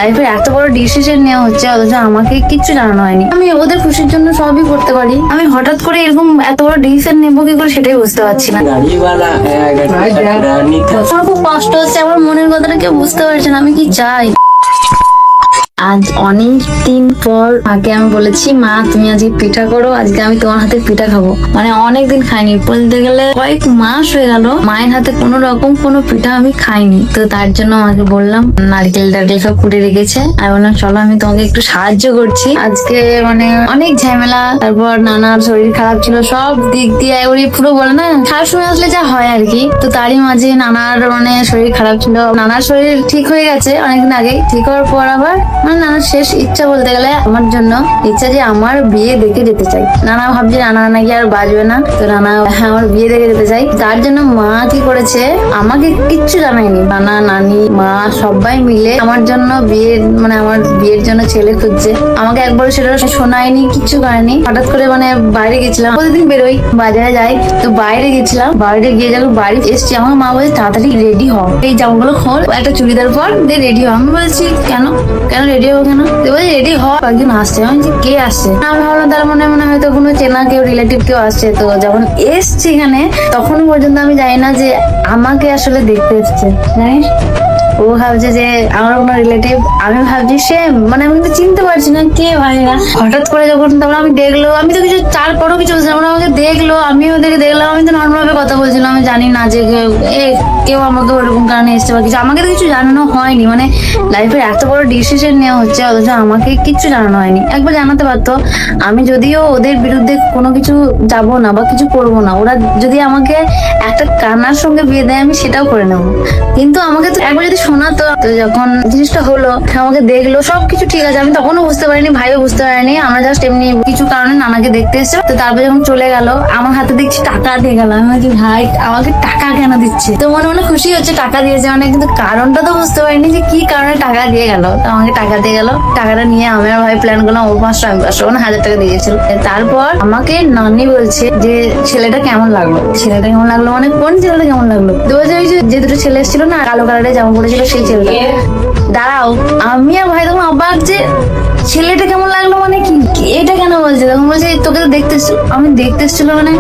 লাইফের এত বড় ডিসিশন নেওয়া হচ্ছে অথচ আমাকে কিচ্ছু জানানো হয়নি। আমি ওদের খুশির জন্য সবই করতে পারি, আমি হঠাৎ করে এরকম এত বড় ডিসিশন নেবো কি করে সেটাই বুঝতে পারছি না। আমার খুব কষ্ট হচ্ছে, আমার মনের কথাটা কেউ বুঝতে পারছে না আমি কি চাই। আজ অনেক দিন পর মাকে আমি বলেছি, মা তুমি আজকে পিঠা করো, আজকে আমি তোমার হাতে পিঠা খাবো। মানে অনেকদিন খাইনি, বলতে গেলে কয়েক মাস হয়ে গেল মায়ের হাতে কোনো রকম কোনো পিঠা আমি খাইনি। তো তার জন্য মাকে বললাম, নারকেল টারকেল সব কুটে রেখেছে, আমি বললাম চলো আমি তোমাকে একটু সাহায্য করছি। আজকে মানে অনেক ঝামেলা, তারপর নানার শরীর খারাপ ছিল, সব দিক দিয়ে ওই পুরো বলে না খারাপ সময় আসলে যা হয় আর কি। তো তারই মাঝে নানার মানে শরীর খারাপ ছিল, নানার শরীর ঠিক হয়ে গেছে অনেকদিন আগে। ঠিক হওয়ার পর আবার মানে নানার শেষ ইচ্ছা বলতে গেলে আমার জন্য ইচ্ছা যে আমার বিয়ে দেখে যেতে চাই। নানা ভাবছে নানা নাকি আর বাজবে না, তো নানা আমার বিয়ে দেখে যেতে চাই। তার জন্য মা কি করেছে, আমাকে কিচ্ছু জানায়নি, নানা নানি মা সবাই মিলে আমার জন্য বিয়ের মানে আমার বিয়ের জন্য ছেলে খুঁজছে। আমাকে একবার সেটা শোনায়নি, কিচ্ছু করেনি। হঠাৎ করে মানে বাইরে গেছিলাম, প্রতিদিন বেরোই বাজারে যাই, তো বাইরে গেছিলাম, বাইরে গিয়ে যখন বাড়ি এসছি আমার মা বলছে তাড়াতাড়ি রেডি হও, এই জামাগুলো খোল, একটা চুড়িদার পর দিয়ে রেডি হও। আমি বলছি কেন কেন রেডি হবো কেন? রেডি হওয়া একজন আসছে। আমি কে আসছে? আমি ভাবলাম তার মনে মনে হয়তো কোনো চেনা কেউ রিলেটিভ কেউ আসছে। তো যখন এসছি এখানে তখন পর্যন্ত আমি জানি না যে আমাকে আসলে দেখতে এসছে, জানিস? ও ভাবছে যে আমার কোনো রিলেটিভ, আমি ভাবছি সে, মানে আমি তো চিনতে পারছি না কে ভাই না। হঠাৎ করে যখন তারপর আমি দেখলো, আমি তো কিছু তারপরও কিছু বুঝলাম না, আমাকে দেখলো আমি ওদেরকে দেখলাম, আমি তো নর্মাল ভাবে কথা বলছিলাম, আমি জানি না যে কেউ আমাকে ওরকম কারণে এসছে বা কিছু, আমাকে তো কিছু জানানো হয়নি। মানে লাইফের এত বড় ডিসিশন নেওয়া হচ্ছে অথচ আমাকে কিচ্ছু জানানো হয়নি। একবার জানাতে পারতো, আমি যদিও ওদের বিরুদ্ধে কোনো কিছু যাব না বা কিছু করবো না, ওরা যদি আমাকে একটা কান্নার সঙ্গে বিয়ে দেয় আমি সেটাও করে নেবো, কিন্তু আমাকে তো একবার যদি শোনাতো। তো যখন জিনিসটা হলো, আমাকে দেখলো, সবকিছু ঠিক আছে, আমি তখনও বুঝতে পারিনি, ভাইও বুঝতে পারিনি, আমরা জাস্ট এমনি কিছু কারণে নানাকে দেখতে এসেছে। তো তারপর যখন চলে গেল আমার হাতে দেখছি টাকা দিয়ে গেল, আমি বলছি ভাই আমাকে টাকা কেন দিচ্ছে? তো মনে মনে খুশি হচ্ছে টাকা দিয়েছে মানে, কিন্তু কারণটা তো বুঝতে পারিনি যে কি কারণে টাকা দিয়ে গেল। তো আমাকে টাকা দিয়ে গেল, টাকাটা নিয়ে আমি আর ভাই প্ল্যান করলাম, ও 500 আমি 500, মানে 1000 টাকা দিয়েছিল। তারপর আমাকে নানি বলছে যে ছেলেটা কেমন লাগলো, ছেলেটা কেমন লাগলো মানে কোন ছেলেটা কেমন লাগলো? তো যে দুটো ছেলে এসেছিল না কালো কালারের জামা পড়েছিল সেই ছেলেটা। দাঁড়াও, আমি আর ভাই তখন অবাক যে ছেলেটা কেমন লাগলো মানে কি, এটা কেন বলছে? তখন বলছে তোকে তো দেখতে এসেছিল। আমি দেখতে এসেছিল মানে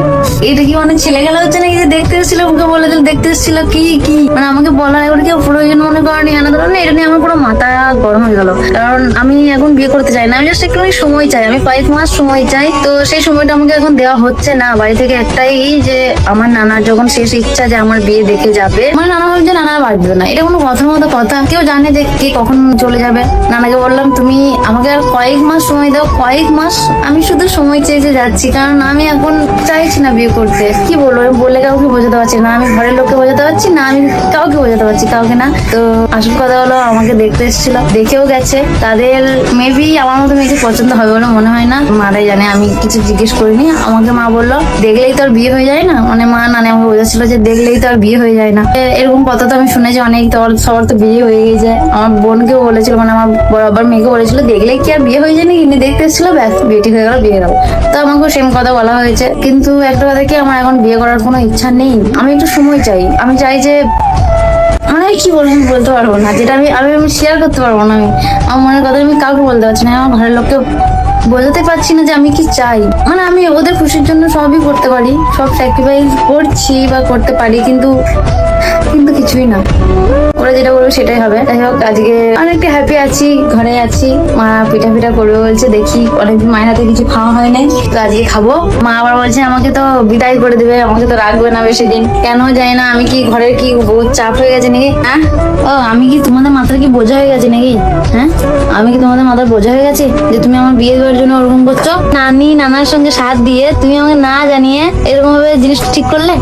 এটা কি মানে ছেলে খেলা হচ্ছে নাকি যে দেখতে এসেছিল? ওকে বলে দিল দেখতে এসেছিল কি কি মানে আমাকে বলার এবার কেউ প্রয়োজন মনে করেনি, আনা ধরনের। এটা নিয়ে আমার পুরো মাথা গরম হয়ে গেল, কারণ আমি এখন বিয়ে করতে চাই না, আমি জাস্ট একটু সময় চাই, আমি কয়েক মাস সময় চাই। তো সেই সময়টা আমাকে এখন দেওয়া হচ্ছে না বাড়ি থেকে, একটাই যে আমার নানার যখন শেষ ইচ্ছা যে আমার বিয়ে দেখে যাবে, মানে নানা ভাবছে নানা বাঁচবে না, এটা কোনো কথার মতো কথা? কেউ জানে যে কে কখন চলে যাবে? নানাকে বললাম তুমি আমাকে আর কয়েক মাস সময় দাও, কয়েক মাস আমি শুধু সময় চেয়েছে যাচ্ছি, কারণ আমি এখন চাইছি না বিয়ে করতে। কি বলবো, আমি বলে কাউকে বোঝাতে পারছি না, আমি ঘরের লোককে বোঝাতে পারছি না, আমি কাউকে বোঝাতে পারছি, কাউকে না। তো আসল কথা হলো আমাকে দেখতে এসেছিল, দেখেও গেছে, তাদের মেবি আমার মতো মেয়েকে পছন্দ হবে বলে মনে হয় না, মারাই জানে, আমি কিছু জিজ্ঞেস করিনি। আমাকে মা বললো দেখলেই তো আর বিয়ে হয়ে যায় না, মানে মা নানি আমাকে বোঝাচ্ছিল যে দেখলেই তো আর বিয়ে হয়ে যায় না, এরকম কথা তো আমি শুনেছি অনেক, তো সবার তো বিয়ে হয়ে গিয়ে যায়। আমার বোনকেও বলেছিল, মানে আমার বরাবর মেয়েকে বলেছিল দেখলেই কি আর বিয়ে হয়ে যায় না, কিনে দেখতে এসেছিল ব্যাস বিয়ে ঠিক হয়ে গেল, বিয়ে গেল। তো আমাকেও সেম কথা বলা হয়েছে, কিন্তু একটা কথা কি আমার এখন বিয়ে করার কোনো ইচ্ছা নেই, আমি একটু সময় চাই। আমি চাই যে মানে কি বলবো বলতে পারবো না, যেটা আমি আমি শেয়ার করতে পারবো না, আমি আমার মনের কথা আমি কাউকে বলতে পারছি না, আমার ঘরের লোককে বোঝাতে পারছি না যে আমি কি চাই। মানে আমি ওদের খুশির জন্য সবই করতে পারি, সব স্যাক্রিফাইস করছি বা করতে পারি, কিন্তু কিন্তু কিছুই না, ওরা যেটা বলবে সেটাই হবে। যাই হোক আজকে অনেকটা হ্যাপি আছি, ঘরে আছি, মা পিঠা পিঠা করবে বলছে, দেখি অনেকদিন মায়ের হাতে কিছু খাওয়া হয় নাই, তো আজকে খাবো। মা আবার বলছে আমাকে তো বিদায় করে দেবে, আমাকে তো রাখবে না বেশি দিন, কেন জানি না, আমি কি ঘরের কি বহুত চাপ হয়ে গেছে নাকি? হ্যাঁ, ও আমি কি তোমাদের মাথার কি বোঝা হয়ে গেছে নাকি? হ্যাঁ, আমি কি তোমাদের মাথার বোঝা হয়ে গেছে যে তুমি আমার বিয়ে দেওয়ার জন্য ওরকম করছো? নানি নানার সঙ্গে সাথ দিয়ে তুমি আমাকে না জানিয়ে এরকম ভাবে জিনিস ঠিক করলে?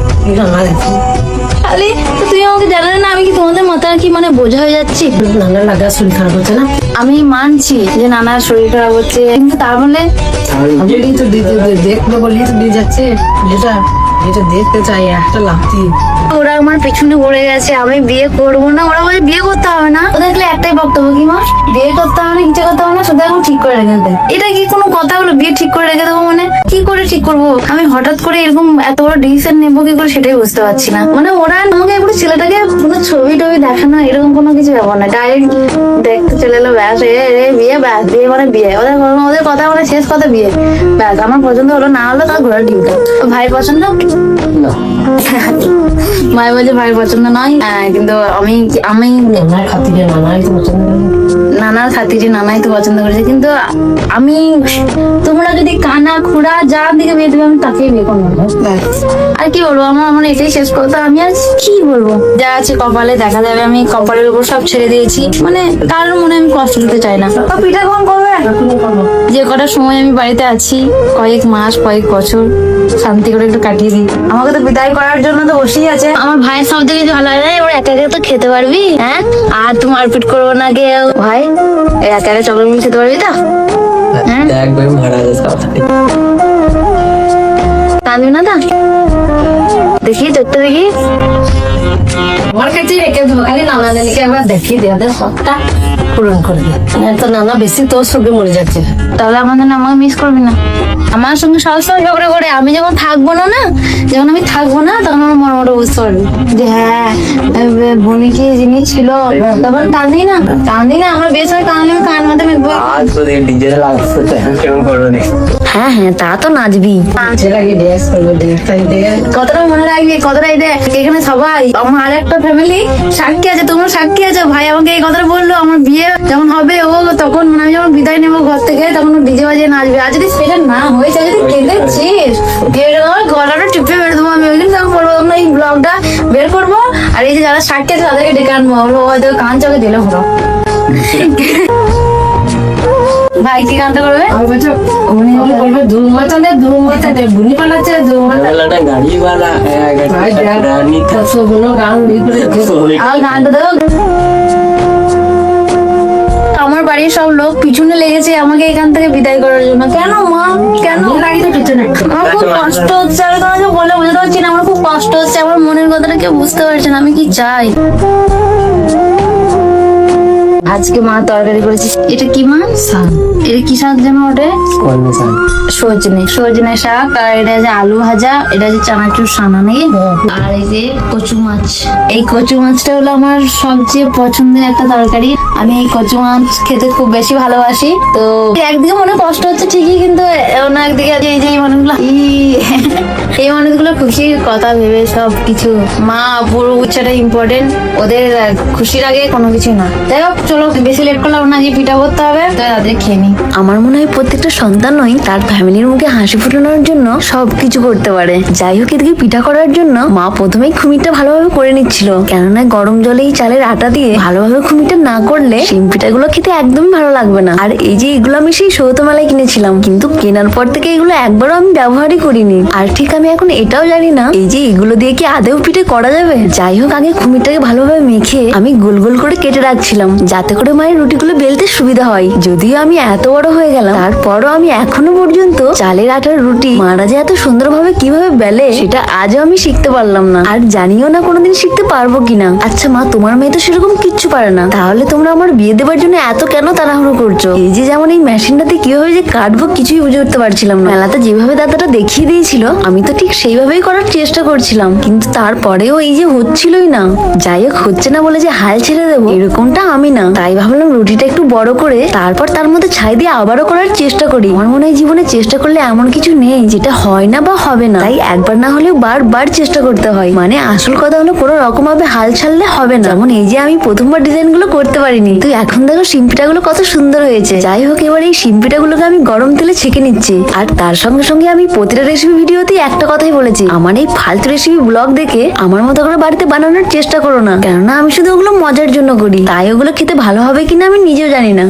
খালি তুমি আমাকে জানালে না, আমি কি তোমাদের মাথার কি মানে বোঝা হয়ে যাচ্ছি? নানার লাগা শরীর খারাপ হচ্ছে না? আমি মানছি যে নানার শরীর খারাপ হচ্ছে, কিন্তু তার বলে তো দেখলো বলেই তো দিয়ে যাচ্ছে, যেটা যেটা দেখতে চাই একটা লাভতি। ওরা আমার পেছনে পড়ে গেছে, আমি বিয়ে করবো না, ওরা বলে বিয়ে করতে হবে না, ওদের দেখলে একটাই বক্তব্য কি মা বিয়ে করতে হবে না, কিছু করতে হবে না, শুধু এখন ঠিক করে রেখে দেয়। এটা কি কোনো কথা হলো? বিয়ে ঠিক করে রেখে দেবো মানে কি করে ঠিক করবো? আমি হঠাৎ করে এরকম এত বড় ডিসিশন নেবো কি করে সেটাই বুঝতে পারছি না। মানে ওরা আমাকে একটু ছেলেটাকে কোনো ছবি টবি দেখানো এরকম কোনো কিছু ব্যাপার না, ডাইরেক্ট দেখতে চলে এলো। ব্যাস বিয়ে ব্যাস বিয়ে মানে বিয়ে, ওদের কথা মানে শেষ কথা বিয়ে ব্যাস। আমার পছন্দ হলো, না হলো তার ঘোরার ডিমটা। ভাই পছন্দ? ভাই বলছে ভাই পছন্দ নয়। কিন্তু আমি আমি নানার খাতিরে নানাই তো পছন্দ করে। নানার খাতিরে নানাই তো পছন্দ করেছে, কিন্তু আমি, তোমরা যদি কানা খুড়া যার দিকে বিয়ে দেবে আমি তাকেই বিয়ে করবো ব্যাস। আর কি বলবো, আমার এটাই শেষ কথা। আমি আজ কি বলবো, যা আছে কপালে দেখা যাবে। আমি কপালের উপর সব ছেড়ে দিয়েছি, মানে কারোর মনে আমি কষ্ট দিতে চাই না। পিঠা কখন করবে? যে কটা সময় আমি বাড়িতে আছি, কয়েক মাস কয়েক বছর শান্তি করে একটু কাটিয়ে দিই। আমাকে তো বিদায় করার জন্য তো বসেই আছে। আমার ভাইয়ের সব থেকে ভালো হয় না, এবার একা একা তো খেতে পারবি, হ্যাঁ, আর তুমি মারপিট করবো না কেউ। ভাই একা একা চকলেট মিল খেতে পারবি তো? হ্যাঁ একবার মারা যাচ্ছে কাঁদবি না তো? দেখি চোখটা দেখি। আমার কাছে রেখে দেবো, খালি নানা নানিকে একবার দেখিয়ে দেওয়া দেয়, সবটা পূরণ করে দেয়। তো নানা বেশি তোর সঙ্গে মরে যাচ্ছে। তাহলে আমাদের আমাকে মিস করবি না? আমার সঙ্গে সবসময় ঝগড়া করে, আমি যখন থাকবো না, যখন আমি থাকবো না, তখন আমার মর্মটা বুঝতে পারবি যে হ্যাঁ বোনি কি জিনিস ছিল। তখন কাঁদি না, আমার বেশ হয় কাঁদলে আমি কান মাথা মেঘবো। আজ তো ডিজে লাগছে কেমন করবে? হ্যাঁ হ্যাঁ, তা তো নাচবি। ছেলেকে ড্রেস করবে, ড্রেসটা দিয়ে কতটা মনে রাখবি, কতটা এই দেখ এখানে সবাই আমার আর একটা ফ্যামিলি সাক্ষী আছে, তোমরা সাক্ষী আছে। ভাই আমাকে এই কথাটা বললো, আমার বিয়ে যখন হবে ও তখন, মানে আমি যখন বিদায় নেবো ঘর থেকে, তখন ডিজে বাজিয়ে নাচবে। আর যদি সেটা না হয়েছে, যদি কেঁদেছিস গলাটা টিপে বের দেবো আমি। ওই দিন তখন বলবো তোমরা এই ব্লগটা বের করবো, আর এই যে যারা সাক্ষী আছে তাদেরকে ডেকে আনবো, বলবো হয়তো কান চোখে দিলে হলো। ভাই কি গানটা করবে? আমি বলছি উনি বলবে ধুম মাচানে বুনি পালাচ্ছে ধুম মেলাটা গাড়িওয়ালা রানী কতগুলো গান করে আর গানটা দেবো। আমার বাড়ির সব লোক পিছনে লেগেছে আমাকে এখান থেকে বিদায় করার জন্য। কেন মা, কেন? তো পিছনে আমার খুব কষ্ট হচ্ছে, আমি তোমাকে বলে বোঝাতে পারছি না, আমার খুব কষ্ট হচ্ছে। আমার মনের কথাটা কেউ বুঝতে পারছে না, আমি কি চাই। আজকে মা তরকারি করেছি। এটা কি মা? এটা কি শাক যেন ওটা? সজনে শাক। আর এটা যে আলু ভাজা, এটা যে চানাচুর সানা নাকি, আর এই যে কচু মাছ। এই কচু মাছটা হলো আমার সবচেয়ে পছন্দের একটা তরকারি। আমি এই কচু মাছ খেতে খুব বেশি ভালোবাসি। তো একদিকে মনে কষ্ট হচ্ছে ঠিকই, কিন্তু অন্য একদিকে এই যে মানুষগুলো এই মানুষগুলো খুশির কথা ভেবে সব কিছু, মা পুরো ইচ্ছাটা ইম্পর্টেন্ট, ওদের খুশির আগে কোনো কিছু না। যাই হোক চলো, বেশি লেট করলাম না, যে পিঠা করতে হবে তো তাদের খেয়ে নি। আমার মনে হয় প্রত্যেকটা সন্তানই তার ফ্যামিলির মুখে হাসি ফোটানোর জন্য সবকিছু করতে পারে। যাই হোক, এদিকে পিঠা করার জন্য মা প্রথমেই খুমিরটা ভালোভাবে করে নিচ্ছিল, কেননা গরম জলে এই চালের আটা দিয়ে ভালোভাবে খুমিরটা না করলে শিম পিঠাগুলো খেতে একদমই ভালো লাগবে না। আর এই যে এগুলো আমি সেই সৌত মেলায় কিনেছিলাম, কিন্তু কেনার পর থেকে এগুলো একবারও আমি ব্যবহারই করিনি। আর ঠিক আমি এখন এটাও জানি না এই যে এগুলো দিয়ে কি আদেও পিঠে করা যাবে। যাই হোক, আগে খুমিরটাকে ভালোভাবে মেখে আমি গোল গোল করে কেটে রাখছিলাম, যাতে করে মায়ের রুটিগুলো বেলতে সুবিধা হয়। যদিও আমি এত বড় হয়ে গেলাম, তারপরও আমি এখনো পর্যন্ত চালের আটার রুটি মারা যে এত সুন্দরভাবে কিভাবে বেলে সেটা আজও আমি শিখতে পারলাম না, আর জানিও না কোনোদিন শিখতে পারবো কিনা। আচ্ছা মা, তোমার মেয়ে তো সেরকম কিচ্ছু পারে না, তাহলে তোমরা আমার বিয়ে দেবার জন্য এত কেন তাড়াহুড়ো করছো? এই যে যেমন এই মেশিনটাতে কিভাবে যে কাটবো কিছুই বুঝে উঠতে পারছিলাম না। মেলাতে যেভাবে দাদাটা দেখিয়ে দিয়েছিল আমি তো ঠিক সেইভাবেই করার চেষ্টা করছিলাম, কিন্তু তারপরেও এই যে হচ্ছিলই না। যাই হোক, হচ্ছে না বলে যে হাল ছেড়ে দেবো এরকমটা আমি না, তাই ভাবলাম রুটিটা একটু বড় করে তারপর তার মধ্যে ছাই দিয়ে আবারও করার চেষ্টা করি। আমার মনে হয় জীবনে চেষ্টা করলে এমন কিছু নেই যেটা হয় না বা হবে না, তাই একবার না হলেও বারবার চেষ্টা করতে হয়। মানে আসল কথা হলো কোনো রকম ভাবে হাল ছাড়লে হবে না। যেমন এই যে আমি প্রথমবার ডিজাইন গুলো করতে পারিনি, তো এখন দেখো শিম্পিটা গুলো কত সুন্দর হয়েছে। যাই হোক, এবার এই শিম্পিটা গুলোকে আমি গরম তেলে ছেঁকে নিচ্ছি। আর তার সঙ্গে সঙ্গে আমি প্রতিটা রেসিপি ভিডিওতেই একটা কথাই বলেছি, আমার এই ফালতু রেসিপি ব্লগ দেখে আমার মতো করে বাড়িতে বানানোর চেষ্টা করো না, কেননা আমি শুধু ওগুলো মজার জন্য করি, তাই ওগুলো খেতে ভালো হবে কিনা আমি নিজেও জানি না।